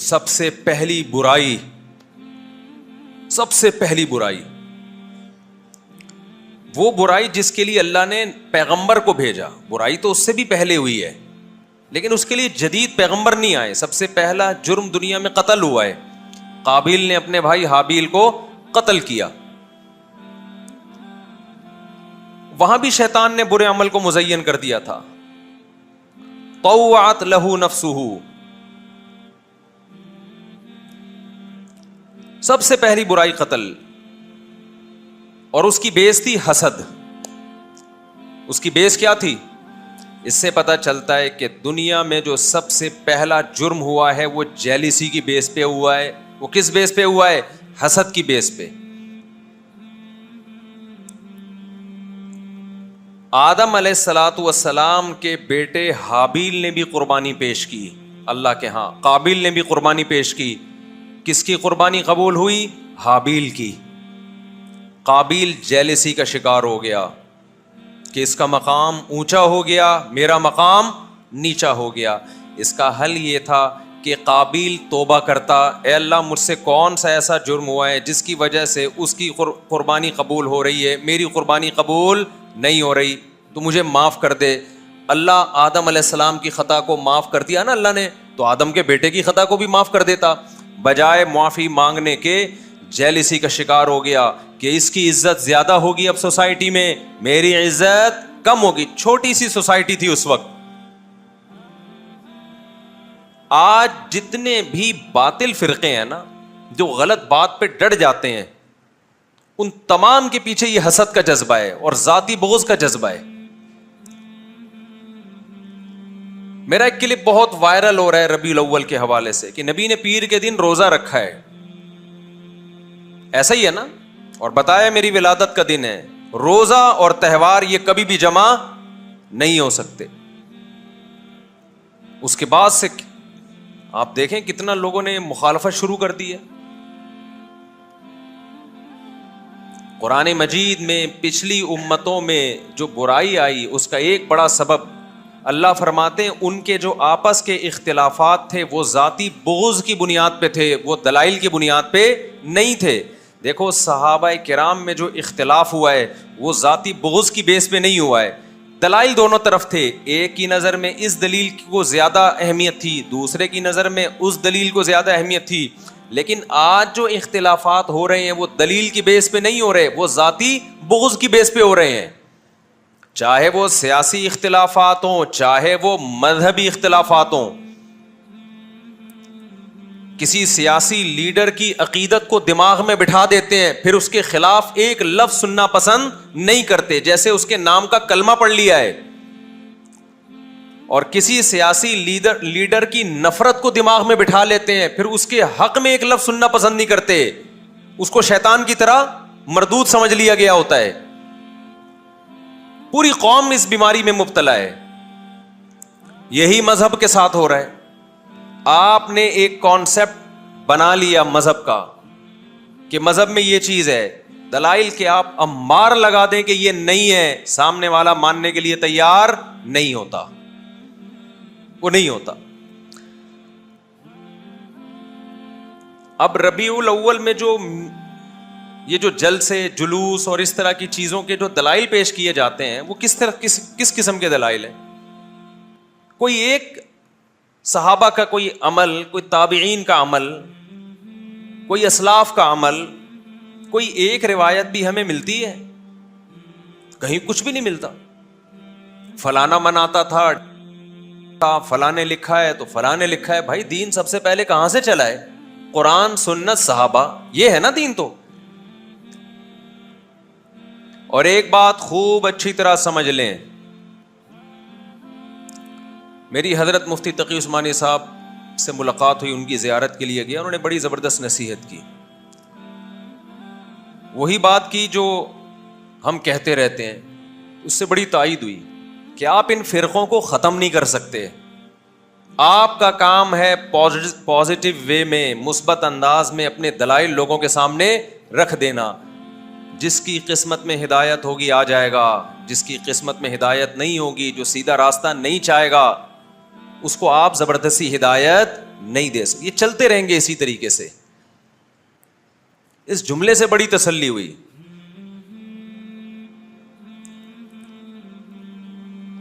سب سے پہلی برائی وہ برائی جس کے لیے اللہ نے پیغمبر کو بھیجا. برائی تو اس سے بھی پہلے ہوئی ہے لیکن اس کے لیے جدید پیغمبر نہیں آئے. سب سے پہلا جرم دنیا میں قتل ہوا ہے. قابیل نے اپنے بھائی حابیل کو قتل کیا. وہاں بھی شیطان نے برے عمل کو مزین کر دیا تھا. طوعت لہ نفسہ. سب سے پہلی برائی قتل, اور اس کی بیس تھی حسد. اس کی بیس کیا تھی؟ اس سے پتہ چلتا ہے کہ دنیا میں جو سب سے پہلا جرم ہوا ہے وہ جیلیسی کی بیس پہ ہوا ہے. وہ کس بیس پہ ہوا ہے؟ حسد کی بیس پہ. آدم علیہ الصلوۃ والسلام کے بیٹے حابیل نے بھی قربانی پیش کی اللہ کے ہاں. قابیل نے بھی قربانی پیش کی. کس کی قربانی قبول ہوئی؟ حابیل کی. قابیل جیلسی کا شکار ہو گیا کہ اس کا مقام اونچا ہو گیا, میرا مقام نیچا ہو گیا. اس کا حل یہ تھا کہ قابیل توبہ کرتا, اے اللہ مجھ سے کون سا ایسا جرم ہوا ہے جس کی وجہ سے اس کی قربانی قبول ہو رہی ہے, میری قربانی قبول نہیں ہو رہی, تو مجھے معاف کر دے. اللہ آدم علیہ السلام کی خطا کو معاف کر دیا نا اللہ نے, تو آدم کے بیٹے کی خطا کو بھی معاف کر دیتا. بجائے معافی مانگنے کے جیلسی کا شکار ہو گیا کہ اس کی عزت زیادہ ہوگی اب سوسائٹی میں, میری عزت کم ہوگی. چھوٹی سی سوسائٹی تھی اس وقت. آج جتنے بھی باطل فرقے ہیں نا جو غلط بات پہ ڈٹ جاتے ہیں, ان تمام کے پیچھے یہ حسد کا جذبہ ہے اور ذاتی بغض کا جذبہ ہے. میرا ایک کلپ بہت وائرل ہو رہا ہے ربیع الاول کے حوالے سے کہ نبی نے پیر کے دن روزہ رکھا ہے. ایسا ہی ہے نا, اور بتایا میری ولادت کا دن ہے. روزہ اور تہوار یہ کبھی بھی جمع نہیں ہو سکتے. اس کے بعد سے آپ دیکھیں کتنا لوگوں نے مخالفت شروع کر دی ہے. قرآن مجید میں پچھلی امتوں میں جو برائی آئی اس کا ایک بڑا سبب اللہ فرماتے ہیں ان کے جو آپس کے اختلافات تھے وہ ذاتی بغض کی بنیاد پہ تھے, وہ دلائل کی بنیاد پہ نہیں تھے. دیکھو صحابہ کرام میں جو اختلاف ہوا ہے وہ ذاتی بغض کی بیس پہ نہیں ہوا ہے, دلائل دونوں طرف تھے. ایک کی نظر میں اس دلیل کو زیادہ اہمیت تھی, دوسرے کی نظر میں اس دلیل کو زیادہ اہمیت تھی. لیکن آج جو اختلافات ہو رہے ہیں وہ دلیل کی بیس پہ نہیں ہو رہے, وہ ذاتی بغض کی بیس پہ ہو رہے ہیں. چاہے وہ سیاسی اختلافات ہوں, چاہے وہ مذہبی اختلافات ہوں. کسی سیاسی لیڈر کی عقیدت کو دماغ میں بٹھا دیتے ہیں, پھر اس کے خلاف ایک لفظ سننا پسند نہیں کرتے, جیسے اس کے نام کا کلمہ پڑھ لیا ہے. اور کسی سیاسی لیڈر کی نفرت کو دماغ میں بٹھا لیتے ہیں, پھر اس کے حق میں ایک لفظ سننا پسند نہیں کرتے. اس کو شیطان کی طرح مردود سمجھ لیا گیا ہوتا ہے. پوری قوم اس بیماری میں مبتلا ہے. یہی مذہب کے ساتھ ہو رہا ہے. آپ نے ایک کانسیپٹ بنا لیا مذہب کا کہ مذہب میں یہ چیز ہے, دلائل کہ آپ امار لگا دیں کہ یہ نہیں ہے, سامنے والا ماننے کے لیے تیار نہیں ہوتا, وہ نہیں ہوتا. اب ربیع الاول میں یہ جو جلسے جلوس اور اس طرح کی چیزوں کے جو دلائل پیش کیے جاتے ہیں وہ کس قسم کے دلائل ہیں؟ کوئی ایک صحابہ کا کوئی عمل, کوئی تابعین کا عمل, کوئی اسلاف کا عمل, کوئی ایک روایت بھی ہمیں ملتی ہے؟ کہیں کچھ بھی نہیں ملتا. فلانا مناتا تھا, فلاں نے لکھا ہے تو فلاں نے لکھا ہے. بھائی دین سب سے پہلے کہاں سے چلا ہے؟ قرآن, سنت, صحابہ, یہ ہے نا دین. تو اور ایک بات خوب اچھی طرح سمجھ لیں, میری حضرت مفتی تقی عثمانی صاحب سے ملاقات ہوئی, ان کی زیارت کے لیے گیا, انہوں نے بڑی زبردست نصیحت کی. وہی بات کی جو ہم کہتے رہتے ہیں, اس سے بڑی تائید ہوئی کہ آپ ان فرقوں کو ختم نہیں کر سکتے. آپ کا کام ہے پازیٹیو وے میں, مثبت انداز میں اپنے دلائل لوگوں کے سامنے رکھ دینا. جس کی قسمت میں ہدایت ہوگی آ جائے گا, جس کی قسمت میں ہدایت نہیں ہوگی, جو سیدھا راستہ نہیں چاہے گا, اس کو آپ زبردستی ہدایت نہیں دے سکتے. یہ چلتے رہیں گے اسی طریقے سے. اس جملے سے بڑی تسلی ہوئی.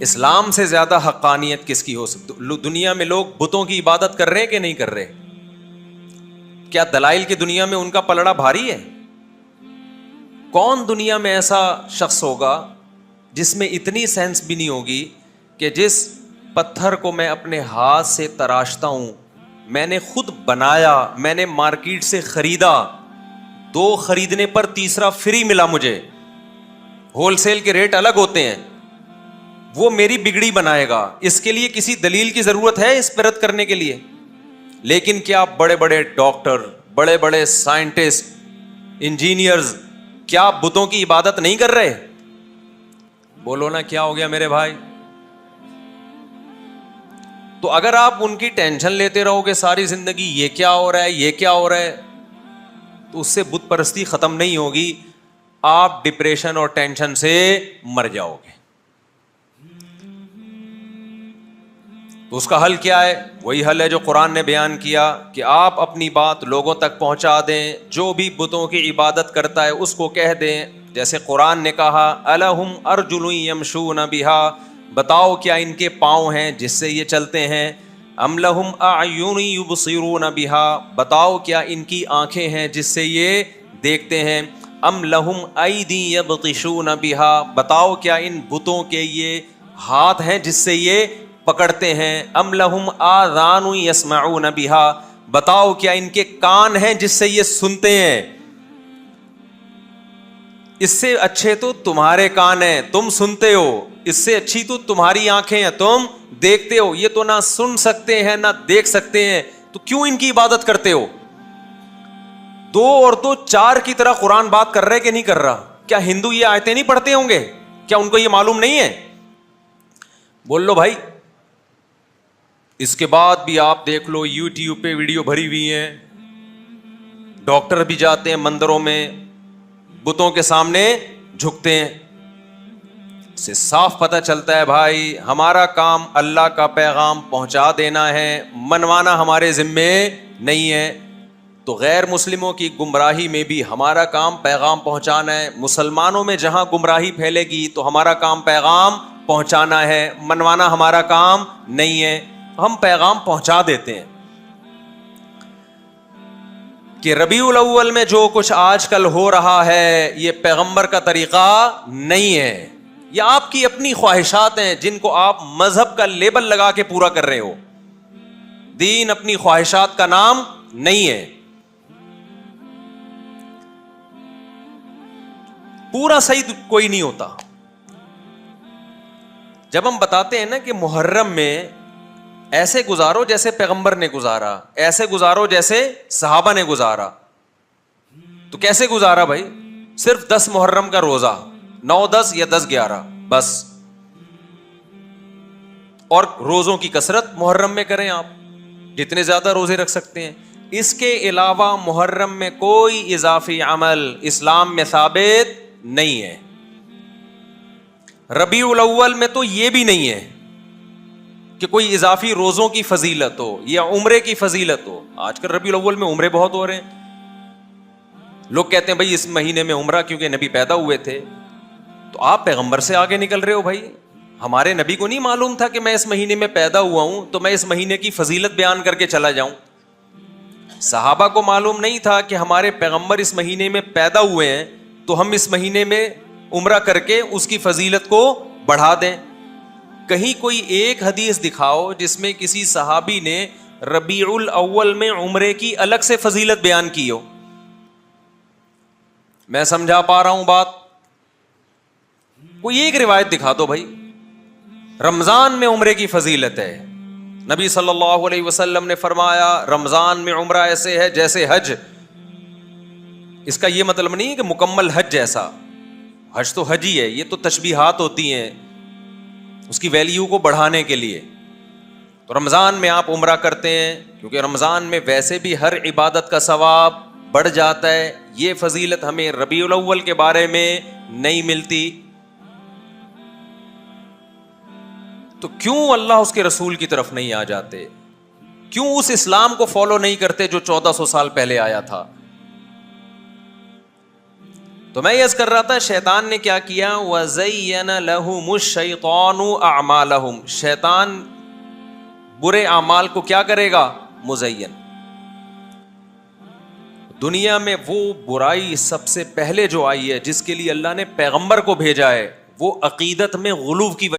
اسلام سے زیادہ حقانیت کس کی ہو سکتی؟ دنیا میں لوگ بتوں کی عبادت کر رہے ہیں کہ نہیں کر رہے؟ کیا دلائل کی دنیا میں ان کا پلڑا بھاری ہے؟ کون دنیا میں ایسا شخص ہوگا جس میں اتنی سینس بھی نہیں ہوگی کہ جس پتھر کو میں اپنے ہاتھ سے تراشتا ہوں، میں نے خود بنایا، میں نے مارکیٹ سے خریدا، 2 خریدنے پر تیسرا فری ملا مجھے، ہول سیل کے ریٹ الگ ہوتے ہیں، وہ میری بگڑی بنائے گا. اس کے لیے کسی دلیل کی ضرورت ہے اس پر رد کرنے کے لیے؟ لیکن کیا بڑے بڑے ڈاکٹر، بڑے بڑے سائنٹسٹ، انجینئرز کیا بتوں کی عبادت نہیں کر رہے؟ بولو نا کیا ہو گیا میرے بھائی؟ تو اگر آپ ان کی ٹینشن لیتے رہو گے ساری زندگی یہ کیا ہو رہا ہے، یہ کیا ہو رہا ہے، تو اس سے بت پرستی ختم نہیں ہوگی. آپ ڈپریشن اور ٹینشن سے مر جاؤ گے. تو اس کا حل کیا ہے؟ وہی حل ہے جو قرآن نے بیان کیا کہ آپ اپنی بات لوگوں تک پہنچا دیں. جو بھی بتوں کی عبادت کرتا ہے اس کو کہہ دیں، جیسے قرآن نے کہا الہم ارجل یمشون بہا، بتاؤ کیا ان کے پاؤں ہیں جس سے یہ چلتے ہیں؟ ام لہم اعین یبصرون بہا، بتاؤ کیا ان کی آنکھیں ہیں جس سے یہ دیکھتے ہیں؟ ام لہم ایدی یبطشون بہا، بتاؤ کیا ان بتوں کے یہ ہاتھ ہیں جس سے یہ پکڑتے ہیں؟ ام لہم آذان یسمعون بہا، بتاؤ کیا ان کے کان ہیں جس سے یہ سنتے ہیں؟ اس سے اچھے تو تمہارے کان ہیں، تم سنتے ہو. اس سے اچھی تو تمہاری آنکھیں ہیں، تم دیکھتے ہو. یہ تو نہ سن سکتے ہیں نہ دیکھ سکتے ہیں، تو کیوں ان کی عبادت کرتے ہو؟ 2 اور 2 4 کی طرح قرآن بات کر رہے کہ نہیں کر رہا؟ کیا ہندو یہ آیتیں نہیں پڑھتے ہوں گے؟ کیا ان کو یہ معلوم نہیں ہے؟ بول لو بھائی. اس کے بعد بھی آپ دیکھ لو یوٹیوب پہ ویڈیو بھری ہوئی ہیں، ڈاکٹر بھی جاتے ہیں مندروں میں، بتوں کے سامنے جھکتے ہیں. اس سے صاف پتہ چلتا ہے بھائی ہمارا کام اللہ کا پیغام پہنچا دینا ہے، منوانا ہمارے ذمے نہیں ہے. تو غیر مسلموں کی گمراہی میں بھی ہمارا کام پیغام پہنچانا ہے. مسلمانوں میں جہاں گمراہی پھیلے گی تو ہمارا کام پیغام پہنچانا ہے، منوانا ہمارا کام نہیں ہے. ہم پیغام پہنچا دیتے ہیں کہ ربیع الاول میں جو کچھ آج کل ہو رہا ہے یہ پیغمبر کا طریقہ نہیں ہے، یہ آپ کی اپنی خواہشات ہیں جن کو آپ مذہب کا لیبل لگا کے پورا کر رہے ہو. دین اپنی خواہشات کا نام نہیں ہے. پورا صحیح کوئی نہیں ہوتا. جب ہم بتاتے ہیں نا کہ محرم میں ایسے گزارو جیسے پیغمبر نے گزارا، ایسے گزارو جیسے صحابہ نے گزارا، تو کیسے گزارا بھائی؟ صرف 10 محرم کا روزہ، 9 10 یا 10 11 بس. اور روزوں کی کثرت محرم میں کریں، آپ جتنے زیادہ روزے رکھ سکتے ہیں. اس کے علاوہ محرم میں کوئی اضافی عمل اسلام میں ثابت نہیں ہے. ربیع الاول میں تو یہ بھی نہیں ہے کہ کوئی اضافی روزوں کی فضیلت ہو یا عمرے کی فضیلت ہو. آج کل ربیع الاول میں عمرے بہت ہو رہے ہیں. لوگ کہتے ہیں بھائی اس مہینے میں عمرہ کیونکہ نبی پیدا ہوئے تھے. تو آپ پیغمبر سے آگے نکل رہے ہو بھائی. ہمارے نبی کو نہیں معلوم تھا کہ میں اس مہینے میں پیدا ہوا ہوں تو میں اس مہینے کی فضیلت بیان کر کے چلا جاؤں؟ صحابہ کو معلوم نہیں تھا کہ ہمارے پیغمبر اس مہینے میں پیدا ہوئے ہیں تو ہم اس مہینے میں عمرہ کر کے اس کی فضیلت کو بڑھا دیں؟ کہیں کوئی ایک حدیث دکھاؤ جس میں کسی صحابی نے ربیع الاول میں عمرے کی الگ سے فضیلت بیان کی ہو. میں سمجھا پا رہا ہوں بات؟ کوئی ایک روایت دکھا دو بھائی. رمضان میں عمرے کی فضیلت ہے. نبی صلی اللہ علیہ وسلم نے فرمایا رمضان میں عمرہ ایسے ہے جیسے حج. اس کا یہ مطلب نہیں ہے کہ مکمل حج جیسا، حج تو حج ہی ہے، یہ تو تشبیہات ہوتی ہیں اس کی ویلیو کو بڑھانے کے لیے. تو رمضان میں آپ عمرہ کرتے ہیں کیونکہ رمضان میں ویسے بھی ہر عبادت کا ثواب بڑھ جاتا ہے. یہ فضیلت ہمیں ربیع الاول کے بارے میں نہیں ملتی. تو کیوں اللہ اس کے رسول کی طرف نہیں آ جاتے؟ کیوں اس اسلام کو فالو نہیں کرتے جو 1400 سال پہلے آیا تھا؟ تو میں یہ کر رہا تھا شیطان نے کیا کیا، وَزَيَّنَ لَهُمُ الشَّيْطَانُ أَعْمَالَهُمْ، شیطان برے اعمال کو کیا کرے گا؟ مزین۔ دنیا میں وہ برائی سب سے پہلے جو آئی ہے جس کے لیے اللہ نے پیغمبر کو بھیجا ہے، وہ عقیدت میں غلو کی